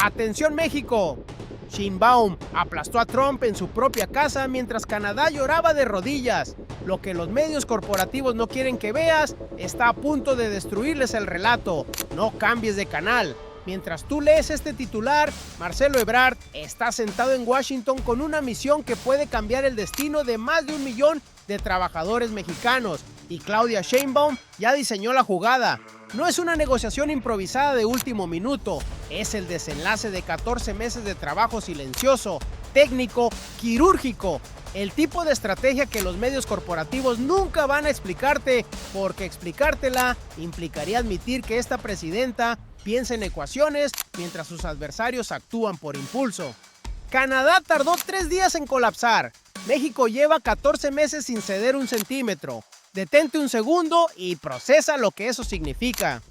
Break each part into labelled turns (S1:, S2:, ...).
S1: ¡Atención México! Sheinbaum aplastó a Trump en su propia casa mientras Canadá lloraba de rodillas. Lo que los medios corporativos no quieren que veas está a punto de destruirles el relato. No cambies de canal. Mientras tú lees este titular, Marcelo Ebrard está sentado en Washington con una misión que puede cambiar el destino de más de 1 millón de trabajadores mexicanos. Y Claudia Sheinbaum ya diseñó la jugada. No es una negociación improvisada de último minuto, es el desenlace de 14 meses de trabajo silencioso, técnico, quirúrgico. El tipo de estrategia que los medios corporativos nunca van a explicarte, porque explicártela implicaría admitir que esta presidenta piensa en ecuaciones mientras sus adversarios actúan por impulso. Canadá tardó 3 días en colapsar. México lleva 14 meses sin ceder 1 centímetro. Detente un segundo y procesa lo que eso significa.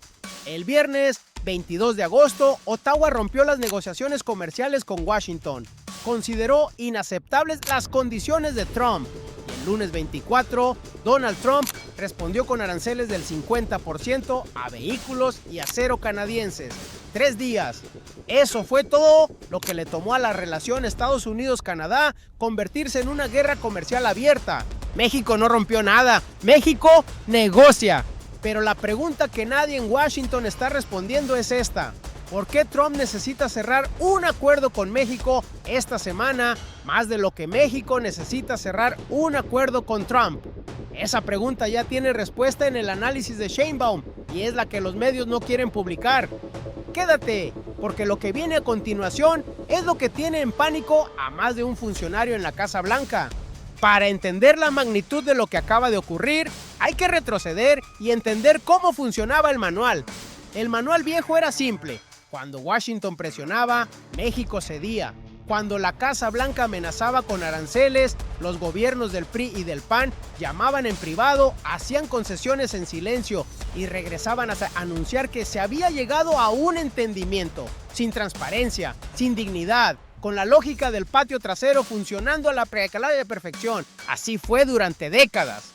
S1: El viernes 22 de agosto, Ottawa rompió las negociaciones comerciales con Washington. Consideró inaceptables las condiciones de Trump. Y el lunes 24, Donald Trump respondió con aranceles del 50% a vehículos y acero canadienses. 3 días. Eso fue todo lo que le tomó a la relación Estados Unidos-Canadá convertirse en una guerra comercial abierta. México no rompió nada, México negocia. Pero la pregunta que nadie en Washington está respondiendo es esta: ¿por qué Trump necesita cerrar un acuerdo con México esta semana más de lo que México necesita cerrar un acuerdo con Trump? Esa pregunta ya tiene respuesta en el análisis de Sheinbaum y es la que los medios no quieren publicar. Quédate, porque lo que viene a continuación es lo que tiene en pánico a más de un funcionario en la Casa Blanca. Para entender la magnitud de lo que acaba de ocurrir, hay que retroceder y entender cómo funcionaba el manual. El manual viejo era simple. Cuando Washington presionaba, México cedía. Cuando la Casa Blanca amenazaba con aranceles, los gobiernos del PRI y del PAN llamaban en privado, hacían concesiones en silencio y regresaban a anunciar que se había llegado a un entendimiento, sin transparencia, sin dignidad, con la lógica del patio trasero funcionando a la perfección. Así fue durante décadas.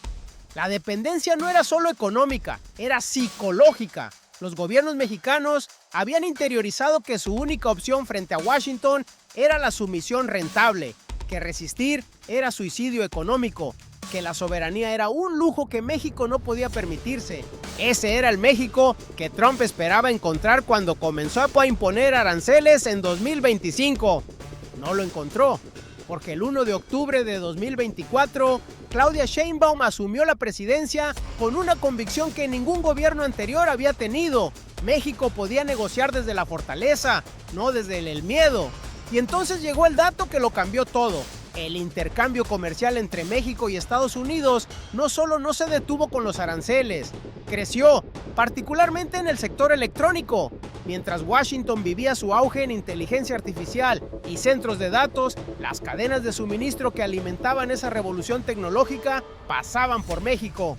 S1: La dependencia no era solo económica, era psicológica. Los gobiernos mexicanos habían interiorizado que su única opción frente a Washington era la sumisión rentable, que resistir era suicidio económico, que la soberanía era un lujo que México no podía permitirse. Ese era el México que Trump esperaba encontrar cuando comenzó a imponer aranceles en 2025. No lo encontró, porque el 1 de octubre de 2024, Claudia Sheinbaum asumió la presidencia con una convicción que ningún gobierno anterior había tenido. México podía negociar desde la fortaleza, no desde el miedo. Y entonces llegó el dato que lo cambió todo. El intercambio comercial entre México y Estados Unidos no solo no se detuvo con los aranceles, creció, particularmente en el sector electrónico. Mientras Washington vivía su auge en inteligencia artificial y centros de datos, las cadenas de suministro que alimentaban esa revolución tecnológica pasaban por México.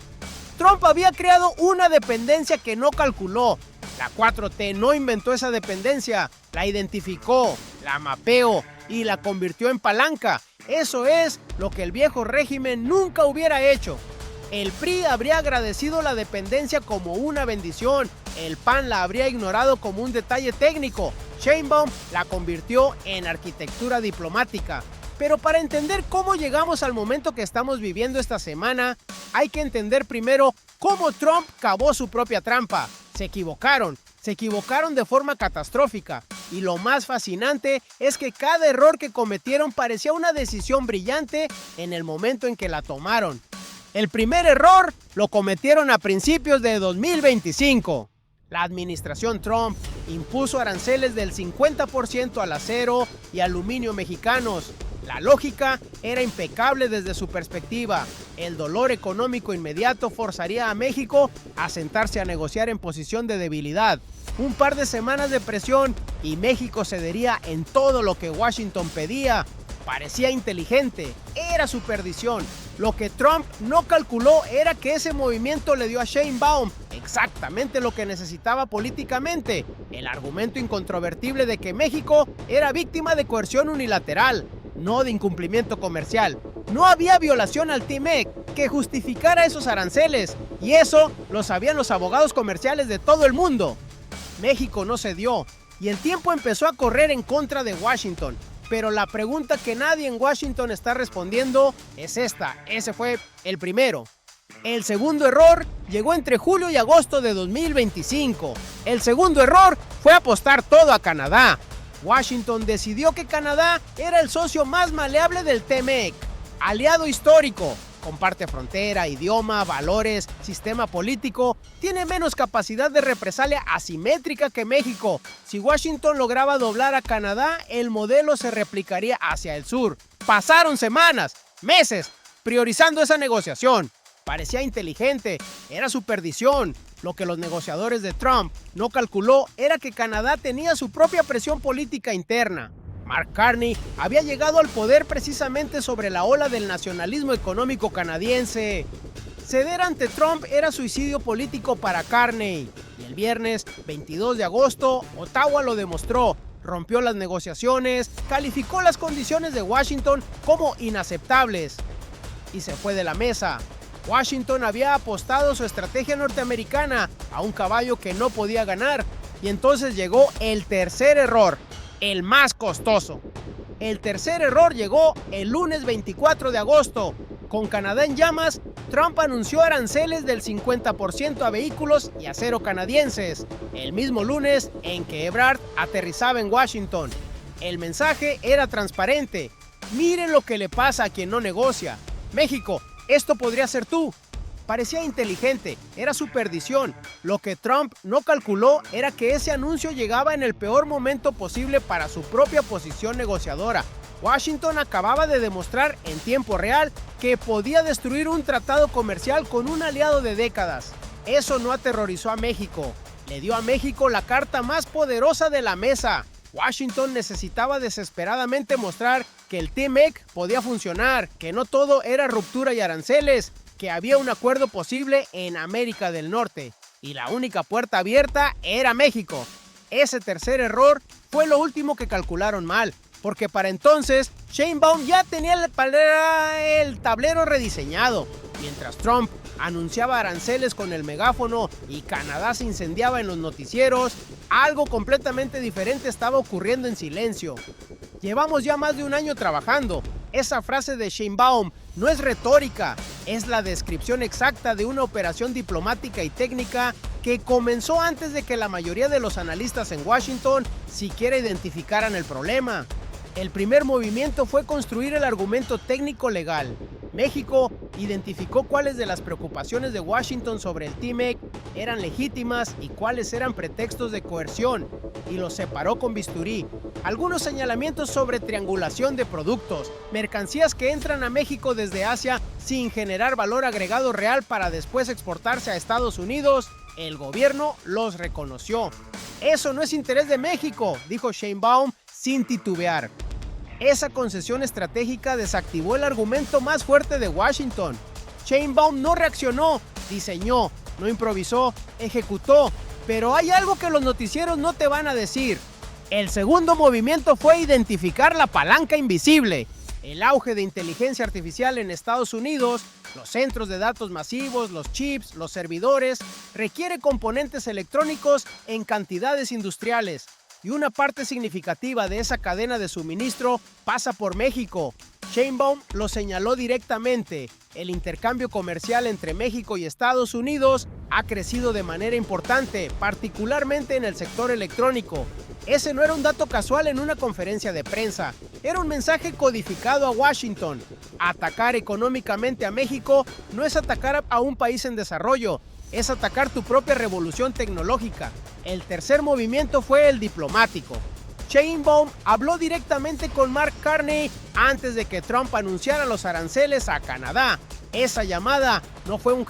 S1: Trump había creado una dependencia que no calculó. La 4T no inventó esa dependencia, la identificó, la mapeó y la convirtió en palanca. Eso es lo que el viejo régimen nunca hubiera hecho. El PRI habría agradecido la dependencia como una bendición, el PAN la habría ignorado como un detalle técnico, Sheinbaum la convirtió en arquitectura diplomática. Pero para entender cómo llegamos al momento que estamos viviendo esta semana, hay que entender primero cómo Trump cavó su propia trampa. Se equivocaron de forma catastrófica. Y lo más fascinante es que cada error que cometieron parecía una decisión brillante en el momento en que la tomaron. El primer error lo cometieron a principios de 2025. La administración Trump impuso aranceles del 50% al acero y aluminio mexicanos. La lógica era impecable desde su perspectiva. El dolor económico inmediato forzaría a México a sentarse a negociar en posición de debilidad. Un par de semanas de presión y México cedería en todo lo que Washington pedía. Parecía inteligente, era su perdición. Lo que Trump no calculó era que ese movimiento le dio a Sheinbaum exactamente lo que necesitaba políticamente: el argumento incontrovertible de que México era víctima de coerción unilateral, no de incumplimiento comercial. No había violación al TMEC que justificara esos aranceles, y eso lo sabían los abogados comerciales de todo el mundo. México no cedió, y el tiempo empezó a correr en contra de Washington. Pero la pregunta que nadie en Washington está respondiendo es esta. Ese fue el primero. El segundo error llegó entre julio y agosto de 2025. El segundo error fue apostar todo a Canadá. Washington decidió que Canadá era el socio más maleable del TMEC, aliado histórico. Comparte frontera, idioma, valores, sistema político, tiene menos capacidad de represalia asimétrica que México. Si Washington lograba doblar a Canadá, el modelo se replicaría hacia el sur. Pasaron semanas, meses, priorizando esa negociación. Parecía inteligente, era su perdición. Lo que los negociadores de Trump no calculó era que Canadá tenía su propia presión política interna. Mark Carney había llegado al poder precisamente sobre la ola del nacionalismo económico canadiense. Ceder ante Trump era suicidio político para Carney. Y el viernes 22 de agosto, Ottawa lo demostró. Rompió las negociaciones, calificó las condiciones de Washington como inaceptables y se fue de la mesa. Washington había apostado su estrategia norteamericana a un caballo que no podía ganar. Y entonces llegó el tercer error. El más costoso. El tercer error llegó el lunes 24 de agosto. Con Canadá en llamas, Trump anunció aranceles del 50% a vehículos y acero canadienses, el mismo lunes en que Ebrard aterrizaba en Washington. El mensaje era transparente. Miren lo que le pasa a quien no negocia. México, esto podría ser tú. Parecía inteligente, era su perdición. Lo que Trump no calculó era que ese anuncio llegaba en el peor momento posible para su propia posición negociadora. Washington acababa de demostrar en tiempo real que podía destruir un tratado comercial con un aliado de décadas. Eso no aterrorizó a México. Le dio a México la carta más poderosa de la mesa. Washington necesitaba desesperadamente mostrar que el TMEC podía funcionar, que no todo era ruptura y aranceles, que había un acuerdo posible en América del Norte y la única puerta abierta era México. Ese tercer error fue lo último que calcularon mal, porque para entonces Sheinbaum ya tenía el tablero rediseñado. Mientras Trump anunciaba aranceles con el megáfono y Canadá se incendiaba en los noticieros, algo completamente diferente estaba ocurriendo en silencio. Llevamos ya más de un año trabajando. Esa frase de Sheinbaum no es retórica, es la descripción exacta de una operación diplomática y técnica que comenzó antes de que la mayoría de los analistas en Washington siquiera identificaran el problema. El primer movimiento fue construir el argumento técnico legal. México identificó cuáles de las preocupaciones de Washington sobre el TMEC eran legítimas y cuáles eran pretextos de coerción, y los separó con bisturí. Algunos señalamientos sobre triangulación de productos, mercancías que entran a México desde Asia sin generar valor agregado real para después exportarse a Estados Unidos, el gobierno los reconoció. Eso no es interés de México, dijo Sheinbaum sin titubear. Esa concesión estratégica desactivó el argumento más fuerte de Washington. Sheinbaum no reaccionó, diseñó, no improvisó, ejecutó. Pero hay algo que los noticieros no te van a decir. El segundo movimiento fue identificar la palanca invisible. El auge de inteligencia artificial en Estados Unidos, los centros de datos masivos, los chips, los servidores, requiere componentes electrónicos en cantidades industriales. Y una parte significativa de esa cadena de suministro pasa por México. Sheinbaum lo señaló directamente. El intercambio comercial entre México y Estados Unidos ha crecido de manera importante, particularmente en el sector electrónico. Ese no era un dato casual en una conferencia de prensa, era un mensaje codificado a Washington. Atacar económicamente a México no es atacar a un país en desarrollo, es atacar tu propia revolución tecnológica. El tercer movimiento fue el diplomático. Sheinbaum habló directamente con Mark Carney antes de que Trump anunciara los aranceles a Canadá. Esa llamada no fue un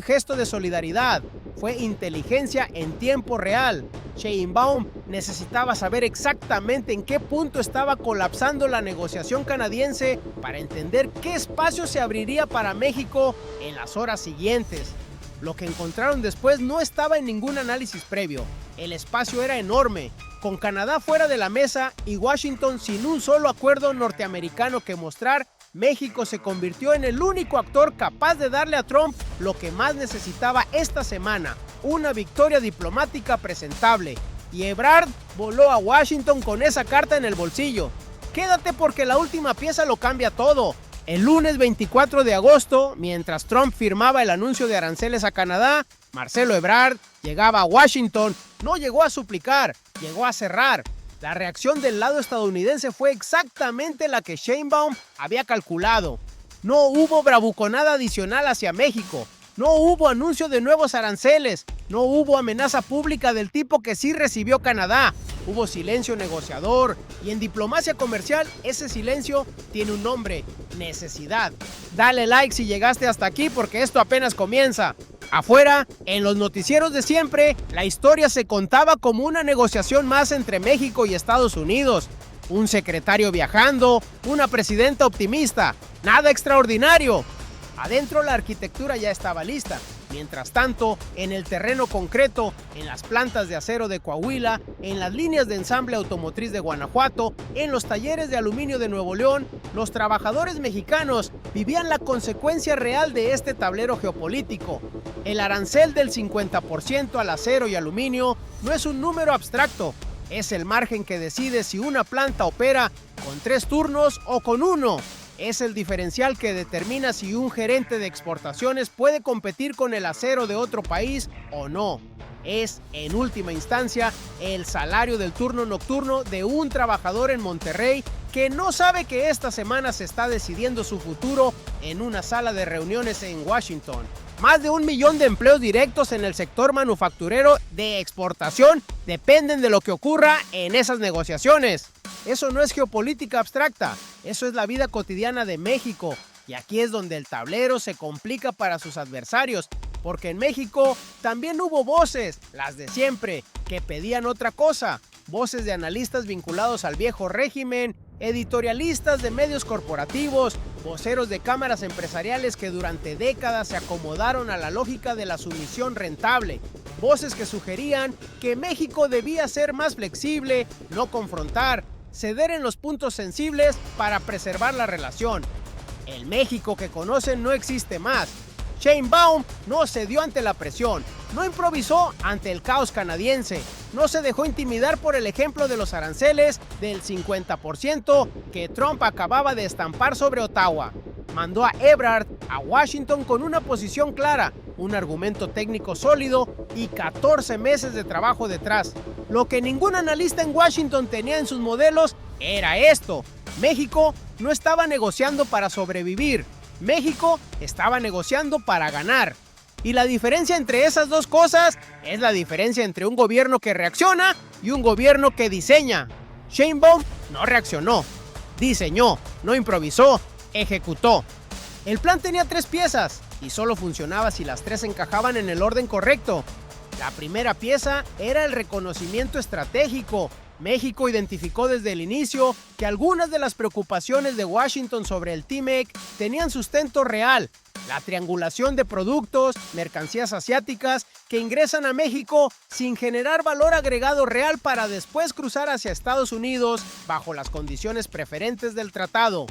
S1: gesto de solidaridad, fue inteligencia en tiempo real. Sheinbaum necesitaba saber exactamente en qué punto estaba colapsando la negociación canadiense para entender qué espacio se abriría para México en las horas siguientes. Lo que encontraron después no estaba en ningún análisis previo. El espacio era enorme, con Canadá fuera de la mesa y Washington sin un solo acuerdo norteamericano que mostrar. México se convirtió en el único actor capaz de darle a Trump lo que más necesitaba esta semana, una victoria diplomática presentable. y Ebrard voló a Washington con esa carta en el bolsillo. Quédate porque la última pieza lo cambia todo. El lunes 24 de agosto, mientras Trump firmaba el anuncio de aranceles a Canadá, Marcelo Ebrard llegaba a Washington. No llegó a suplicar, llegó a cerrar. La reacción del lado estadounidense fue exactamente la que Sheinbaum había calculado. No hubo bravuconada adicional hacia México. No hubo anuncio de nuevos aranceles. No hubo amenaza pública del tipo que sí recibió Canadá. Hubo silencio negociador. Y en diplomacia comercial, ese silencio tiene un nombre: necesidad. Dale like si llegaste hasta aquí porque esto apenas comienza. Afuera, en los noticieros de siempre, la historia se contaba como una negociación más entre México y Estados Unidos. Un secretario viajando, una presidenta optimista. Nada extraordinario. Adentro la arquitectura ya estaba lista. Mientras tanto, en el terreno concreto, en las plantas de acero de Coahuila, en las líneas de ensamble automotriz de Guanajuato, en los talleres de aluminio de Nuevo León, los trabajadores mexicanos vivían la consecuencia real de este tablero geopolítico. El arancel del 50% al acero y aluminio no es un número abstracto. Es el margen que decide si una planta opera con 3 turnos o con 1. Es el diferencial que determina si un gerente de exportaciones puede competir con el acero de otro país o no. Es, en última instancia, el salario del turno nocturno de un trabajador en Monterrey que no sabe que esta semana se está decidiendo su futuro en una sala de reuniones en Washington. Más de 1 millón de empleos directos en el sector manufacturero de exportación dependen de lo que ocurra en esas negociaciones. Eso no es geopolítica abstracta, eso es la vida cotidiana de México. Y aquí es donde el tablero se complica para sus adversarios, porque en México también hubo voces, las de siempre, que pedían otra cosa. Voces de analistas vinculados al viejo régimen, editorialistas de medios corporativos, voceros de cámaras empresariales que durante décadas se acomodaron a la lógica de la sumisión rentable. Voces que sugerían que México debía ser más flexible, no confrontar, ceder en los puntos sensibles para preservar la relación. El México que conocen no existe más. Sheinbaum no cedió ante la presión, no improvisó ante el caos canadiense, no se dejó intimidar por el ejemplo de los aranceles del 50% que Trump acababa de estampar sobre Ottawa. Mandó a Ebrard a Washington con una posición clara, un argumento técnico sólido y 14 meses de trabajo detrás. Lo que ningún analista en Washington tenía en sus modelos era esto: México no estaba negociando para sobrevivir, México estaba negociando para ganar. Y la diferencia entre esas dos cosas es la diferencia entre un gobierno que reacciona y un gobierno que diseña. Sheinbaum no reaccionó, diseñó, no improvisó, ejecutó. El plan tenía 3 piezas y solo funcionaba si las 3 encajaban en el orden correcto. La primera pieza era el reconocimiento estratégico. México identificó desde el inicio que algunas de las preocupaciones de Washington sobre el TMEC tenían sustento real. La triangulación de productos, mercancías asiáticas que ingresan a México sin generar valor agregado real para después cruzar hacia Estados Unidos bajo las condiciones preferentes del tratado.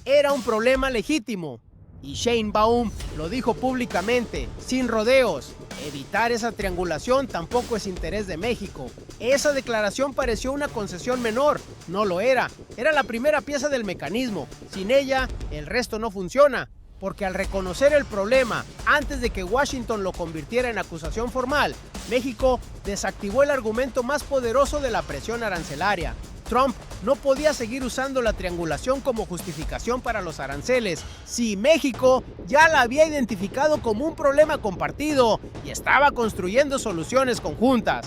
S1: Era un problema legítimo. Y Sheinbaum lo dijo públicamente, sin rodeos. Evitar esa triangulación tampoco es interés de México. Esa declaración pareció una concesión menor. No lo era. Era la primera pieza del mecanismo. Sin ella, el resto no funciona. Porque al reconocer el problema antes de que Washington lo convirtiera en acusación formal, México desactivó el argumento más poderoso de la presión arancelaria. Trump no podía seguir usando la triangulación como justificación para los aranceles si México ya la había identificado como un problema compartido y estaba construyendo soluciones conjuntas.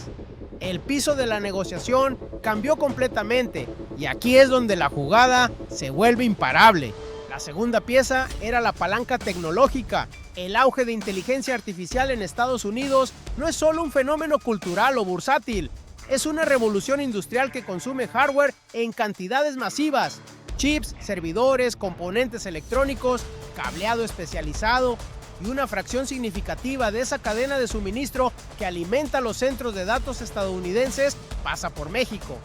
S1: El piso de la negociación cambió completamente y aquí es donde la jugada se vuelve imparable. La segunda pieza era la palanca tecnológica. El auge de inteligencia artificial en Estados Unidos no es solo un fenómeno cultural o bursátil. Es una revolución industrial que consume hardware en cantidades masivas. Chips, servidores, componentes electrónicos, cableado especializado y una fracción significativa de esa cadena de suministro que alimenta los centros de datos estadounidenses pasa por México.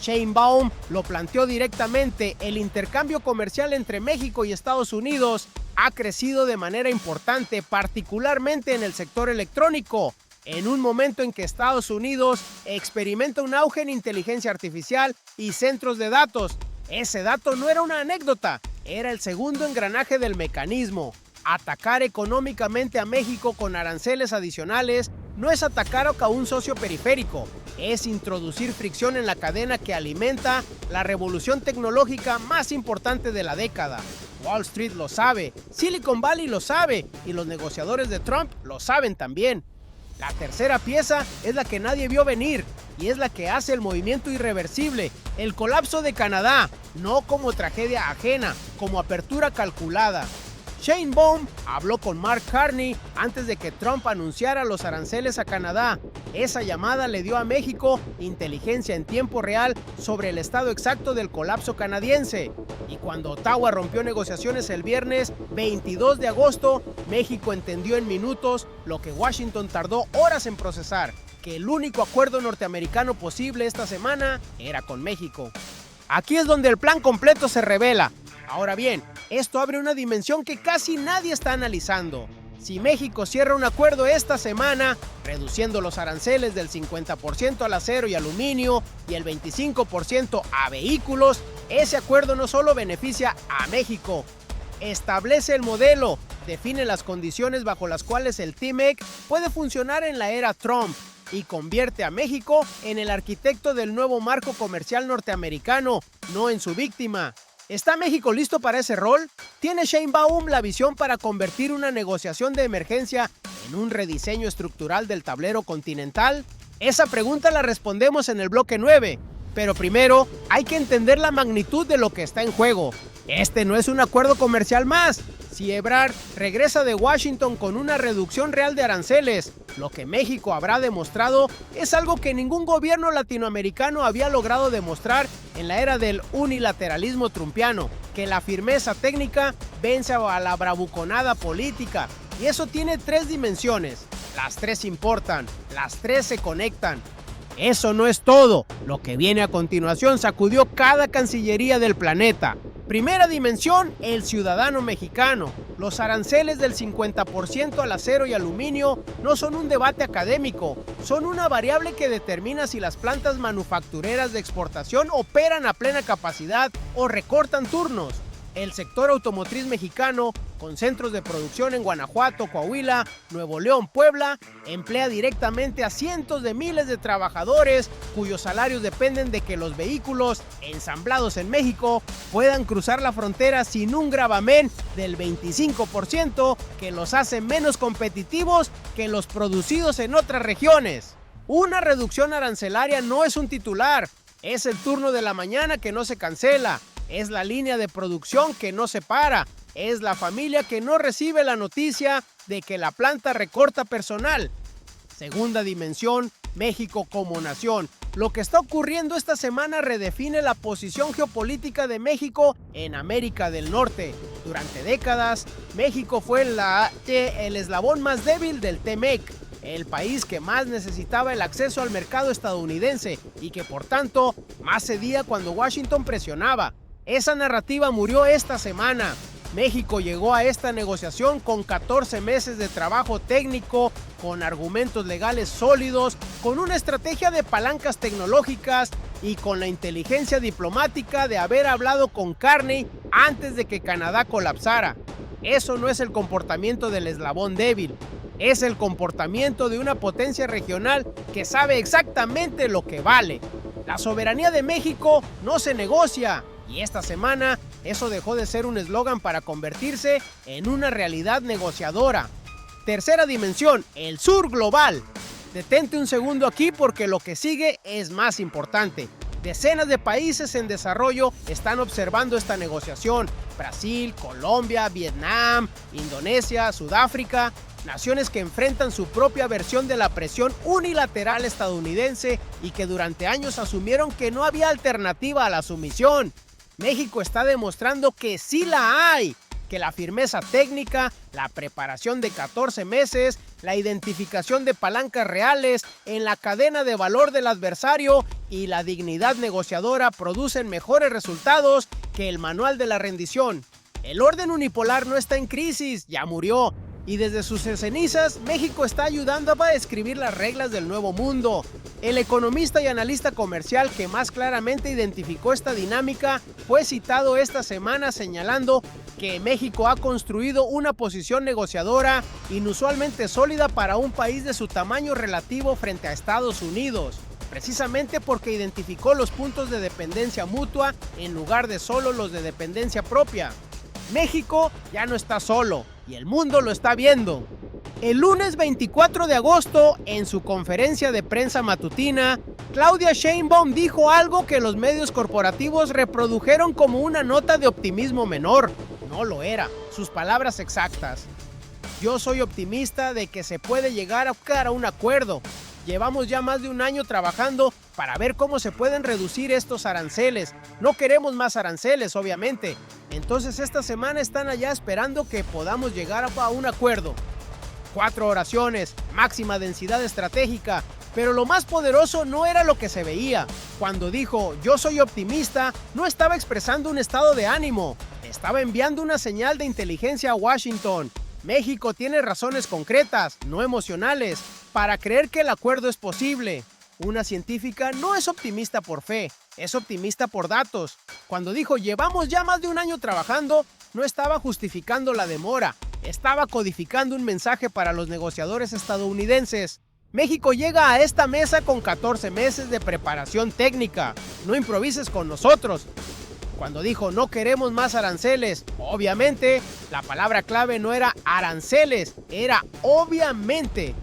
S1: Sheinbaum lo planteó directamente: el intercambio comercial entre México y Estados Unidos ha crecido de manera importante, particularmente en el sector electrónico. en un momento en que Estados Unidos experimenta un auge en inteligencia artificial y centros de datos. Ese dato no era una anécdota, era el segundo engranaje del mecanismo. Atacar económicamente a México con aranceles adicionales no es atacar a un socio periférico, es introducir fricción en la cadena que alimenta la revolución tecnológica más importante de la década. Wall Street lo sabe, Silicon Valley lo sabe y los negociadores de Trump lo saben también. La tercera pieza es la que nadie vio venir y es la que hace el movimiento irreversible, el colapso de Canadá, no como tragedia ajena, como apertura calculada. Shane Baum habló con Mark Carney antes de que Trump anunciara los aranceles a Canadá. Esa llamada le dio a México inteligencia en tiempo real sobre el estado exacto del colapso canadiense. Y cuando Ottawa rompió negociaciones el viernes 22 de agosto, México entendió en minutos lo que Washington tardó horas en procesar, que el único acuerdo norteamericano posible esta semana era con México. Aquí es donde el plan completo se revela. Ahora bien, esto abre una dimensión que casi nadie está analizando. Si México cierra un acuerdo esta semana, reduciendo los aranceles del 50% al acero y aluminio y el 25% a vehículos, ese acuerdo no solo beneficia a México, establece el modelo, define las condiciones bajo las cuales el TMEC puede funcionar en la era Trump y convierte a México en el arquitecto del nuevo marco comercial norteamericano, no en su víctima. ¿Está México listo para ese rol? ¿Tiene Shane Baum la visión para convertir una negociación de emergencia en un rediseño estructural del tablero continental? Esa pregunta la respondemos en el bloque 9, pero primero hay que entender la magnitud de lo que está en juego. Este no es un acuerdo comercial más. Si Ebrard regresa de Washington con una reducción real de aranceles, lo que México habrá demostrado es algo que ningún gobierno latinoamericano había logrado demostrar en la era del unilateralismo trumpiano, que la firmeza técnica vence a la bravuconada política. Y eso tiene tres dimensiones. Las tres importan, las tres se conectan. Eso no es todo. Lo que viene a continuación sacudió cada cancillería del planeta. Primera dimensión, el ciudadano mexicano. Los aranceles del 50% al acero y aluminio no son un debate académico, son una variable que determina si las plantas manufactureras de exportación operan a plena capacidad o recortan turnos. El sector automotriz mexicano, con centros de producción en Guanajuato, Coahuila, Nuevo León, Puebla, emplea directamente a cientos de miles de trabajadores cuyos salarios dependen de que los vehículos ensamblados en México puedan cruzar la frontera sin un gravamen del 25% que los hace menos competitivos que los producidos en otras regiones. Una reducción arancelaria no es un titular, es el turno de la mañana que no se cancela. Es la línea de producción que no se para, es la familia que no recibe la noticia de que la planta recorta personal. Segunda dimensión, México como nación. Lo que está ocurriendo esta semana redefine la posición geopolítica de México en América del Norte. Durante décadas, México fue el eslabón más débil del TMEC, el país que más necesitaba el acceso al mercado estadounidense y que por tanto más cedía cuando Washington presionaba. Esa narrativa murió esta semana. México llegó a esta negociación con 14 meses de trabajo técnico, con argumentos legales sólidos, con una estrategia de palancas tecnológicas y con la inteligencia diplomática de haber hablado con Carney antes de que Canadá colapsara. Eso no es el comportamiento del eslabón débil, es el comportamiento de una potencia regional que sabe exactamente lo que vale. La soberanía de México no se negocia. Y esta semana, eso dejó de ser un eslogan para convertirse en una realidad negociadora. Tercera dimensión, el sur global. Detente un segundo aquí porque lo que sigue es más importante. Decenas de países en desarrollo están observando esta negociación. Brasil, Colombia, Vietnam, Indonesia, Sudáfrica. Naciones que enfrentan su propia versión de la presión unilateral estadounidense y que durante años asumieron que no había alternativa a la sumisión. México está demostrando que sí la hay, que la firmeza técnica, la preparación de 14 meses, la identificación de palancas reales en la cadena de valor del adversario y la dignidad negociadora producen mejores resultados que el manual de la rendición. El orden unipolar no está en crisis, ya murió. Y desde sus cenizas, México está ayudando a escribir las reglas del nuevo mundo. El economista y analista comercial que más claramente identificó esta dinámica fue citado esta semana señalando que México ha construido una posición negociadora inusualmente sólida para un país de su tamaño relativo frente a Estados Unidos, precisamente porque identificó los puntos de dependencia mutua en lugar de solo los de dependencia propia. México ya no está solo y el mundo lo está viendo. El lunes 24 de agosto, en su conferencia de prensa matutina, Claudia Sheinbaum dijo algo que los medios corporativos reprodujeron como una nota de optimismo menor. No lo era, sus palabras exactas. Yo soy optimista de que se puede llegar a un acuerdo. Llevamos ya más de un año trabajando para ver cómo se pueden reducir estos aranceles. No queremos más aranceles, obviamente. Entonces esta semana están allá esperando que podamos llegar a un acuerdo. 4 oraciones, máxima densidad estratégica, pero lo más poderoso no era lo que se veía. Cuando dijo, yo soy optimista, no estaba expresando un estado de ánimo, estaba enviando una señal de inteligencia a Washington. México tiene razones concretas, no emocionales, para creer que el acuerdo es posible. Una científica no es optimista por fe, es optimista por datos. Cuando dijo, llevamos ya más de un año trabajando, no estaba justificando la demora, estaba codificando un mensaje para los negociadores estadounidenses. México llega a esta mesa con 14 meses de preparación técnica. No improvises con nosotros. Cuando dijo no queremos más aranceles, obviamente, la palabra clave no era aranceles, era obviamente.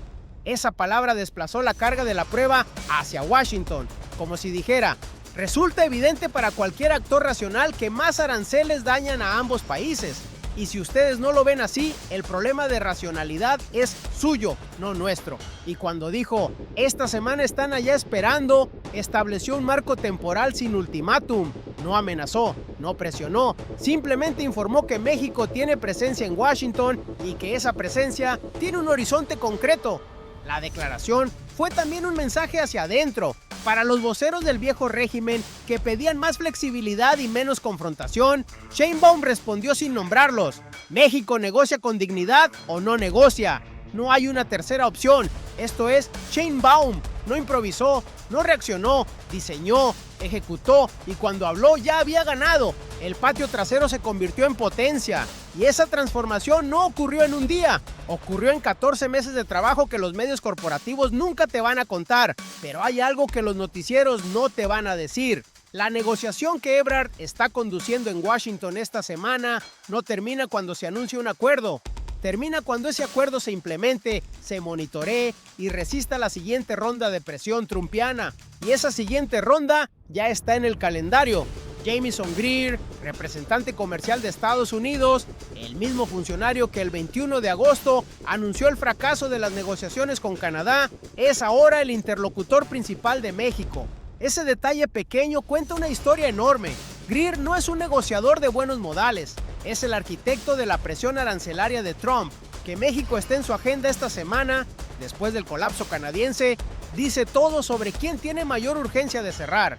S1: Esa palabra desplazó la carga de la prueba hacia Washington, como si dijera, resulta evidente para cualquier actor racional que más aranceles dañan a ambos países. Y si ustedes no lo ven así, el problema de racionalidad es suyo, no nuestro. Y cuando dijo, esta semana están allá esperando, estableció un marco temporal sin ultimátum. No amenazó, no presionó, simplemente informó que México tiene presencia en Washington y que esa presencia tiene un horizonte concreto. La declaración fue también un mensaje hacia adentro, para los voceros del viejo régimen que pedían más flexibilidad y menos confrontación. Sheinbaum respondió sin nombrarlos. México negocia con dignidad o no negocia. No hay una tercera opción. Esto es, Sheinbaum no improvisó, no reaccionó, diseñó, ejecutó y cuando habló ya había ganado. El patio trasero se convirtió en potencia y esa transformación no ocurrió en un día. Ocurrió en 14 meses de trabajo que los medios corporativos nunca te van a contar, pero hay algo que los noticieros no te van a decir. La negociación que Ebrard está conduciendo en Washington esta semana no termina cuando se anuncia un acuerdo. Termina cuando ese acuerdo se implemente, se monitoree y resista la siguiente ronda de presión trumpiana. Y esa siguiente ronda ya está en el calendario. Jamieson Greer, representante comercial de Estados Unidos, el mismo funcionario que el 21 de agosto anunció el fracaso de las negociaciones con Canadá, es ahora el interlocutor principal de México. Ese detalle pequeño cuenta una historia enorme. Greer no es un negociador de buenos modales, es el arquitecto de la presión arancelaria de Trump. Que México esté en su agenda esta semana, después del colapso canadiense, dice todo sobre quién tiene mayor urgencia de cerrar.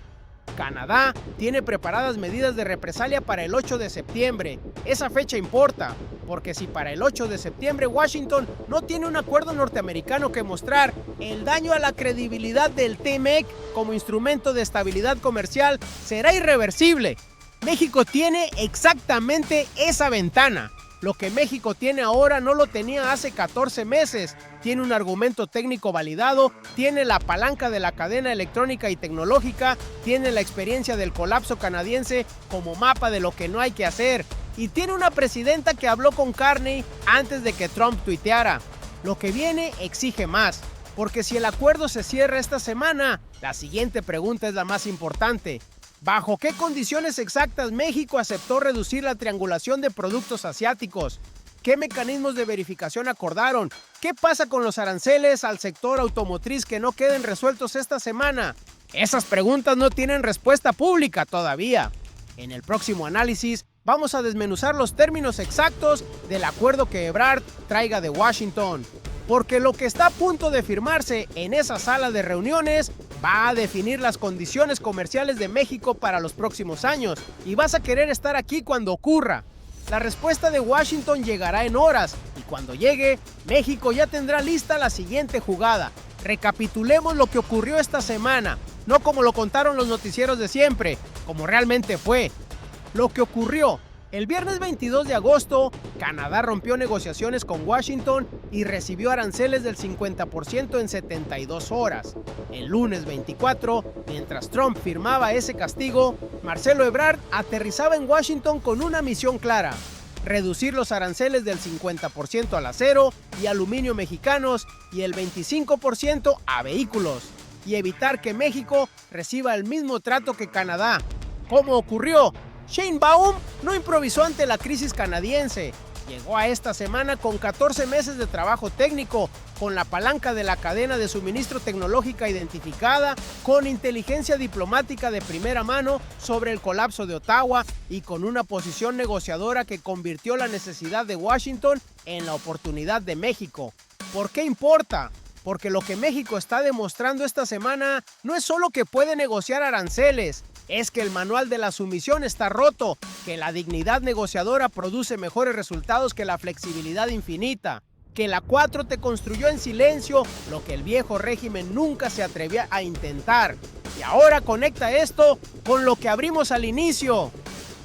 S1: Canadá tiene preparadas medidas de represalia para el 8 de septiembre. Esa fecha importa, porque si para el 8 de septiembre Washington no tiene un acuerdo norteamericano que mostrar, el daño a la credibilidad del TMEC como instrumento de estabilidad comercial será irreversible. México tiene exactamente esa ventana. Lo que México tiene ahora no lo tenía hace 14 meses. Tiene un argumento técnico validado, tiene la palanca de la cadena electrónica y tecnológica, tiene la experiencia del colapso canadiense como mapa de lo que no hay que hacer, y tiene una presidenta que habló con Carney antes de que Trump tuiteara. Lo que viene exige más, porque si el acuerdo se cierra esta semana, la siguiente pregunta es la más importante. ¿Bajo qué condiciones exactas México aceptó reducir la triangulación de productos asiáticos? ¿Qué mecanismos de verificación acordaron? ¿Qué pasa con los aranceles al sector automotriz que no queden resueltos esta semana? Esas preguntas no tienen respuesta pública todavía. En el próximo análisis vamos a desmenuzar los términos exactos del acuerdo que Ebrard traiga de Washington. Porque lo que está a punto de firmarse en esa sala de reuniones va a definir las condiciones comerciales de México para los próximos años y vas a querer estar aquí cuando ocurra. La respuesta de Washington llegará en horas y cuando llegue, México ya tendrá lista la siguiente jugada. Recapitulemos lo que ocurrió esta semana, no como lo contaron los noticieros de siempre, como realmente fue. Lo que ocurrió: el viernes 22 de agosto, Canadá rompió negociaciones con Washington y recibió aranceles del 50% en 72 horas. El lunes 24, mientras Trump firmaba ese castigo, Marcelo Ebrard aterrizaba en Washington con una misión clara: reducir los aranceles del 50% al acero y aluminio mexicanos y el 25% a vehículos, y evitar que México reciba el mismo trato que Canadá. ¿Cómo ocurrió? Sheinbaum no improvisó ante la crisis canadiense. Llegó a esta semana con 14 meses de trabajo técnico, con la palanca de la cadena de suministro tecnológica identificada, con inteligencia diplomática de primera mano sobre el colapso de Ottawa y con una posición negociadora que convirtió la necesidad de Washington en la oportunidad de México. ¿Por qué importa? Porque lo que México está demostrando esta semana no es solo que puede negociar aranceles, es que el manual de la sumisión está roto, que la dignidad negociadora produce mejores resultados que la flexibilidad infinita, que la 4T construyó en silencio lo que el viejo régimen nunca se atrevía a intentar. Y ahora conecta esto con lo que abrimos al inicio.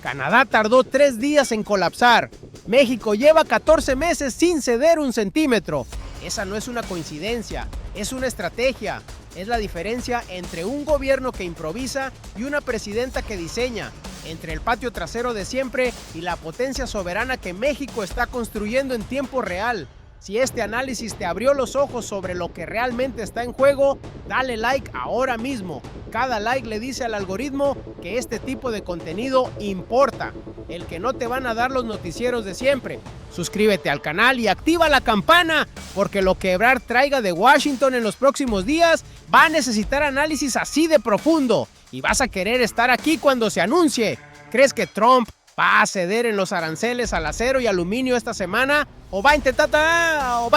S1: Canadá tardó 3 días en colapsar. México lleva 14 meses sin ceder un centímetro. Esa no es una coincidencia, es una estrategia. Es la diferencia entre un gobierno que improvisa y una presidenta que diseña, entre el patio trasero de siempre y la potencia soberana que México está construyendo en tiempo real. Si este análisis te abrió los ojos sobre lo que realmente está en juego, dale like ahora mismo. Cada like le dice al algoritmo que este tipo de contenido importa, el que no te van a dar los noticieros de siempre. Suscríbete al canal y activa la campana, porque lo que Ebrard traiga de Washington en los próximos días va a necesitar análisis así de profundo, y vas a querer estar aquí cuando se anuncie. ¿Crees que Trump va a ceder en los aranceles al acero y aluminio esta semana? ¿O va a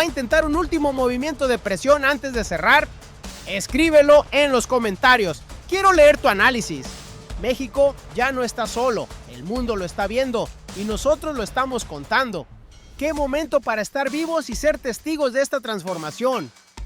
S1: intentar un último movimiento de presión antes de cerrar? Escríbelo en los comentarios. Quiero leer tu análisis. México ya no está solo, el mundo lo está viendo y nosotros lo estamos contando. ¡Qué momento para estar vivos y ser testigos de esta transformación!